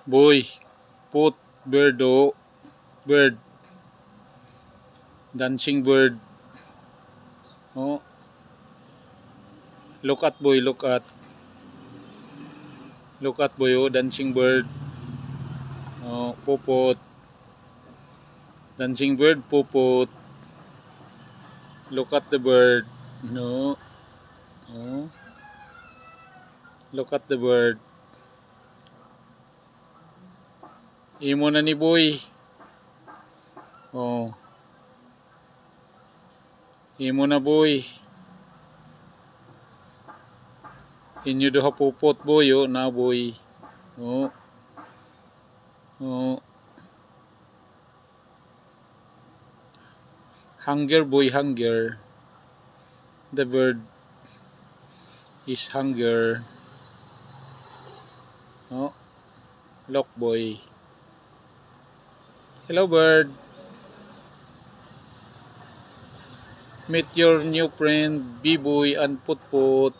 Boy, put, bird, oh, bird, dancing bird. Oh, look at boy, look at boy, oh, dancing bird. Oh, potpot, dancing bird, potpot. Look at the bird. No, oh, look at the bird. Imo na ni boy. Oh, imo na boy. Inyo do hapupot boy, oh, na boy. Oh, oh. Hunger boy, hunger. The bird is hunger. Oh, look boy. Hello bird. Meet your new friend biboy and potpot.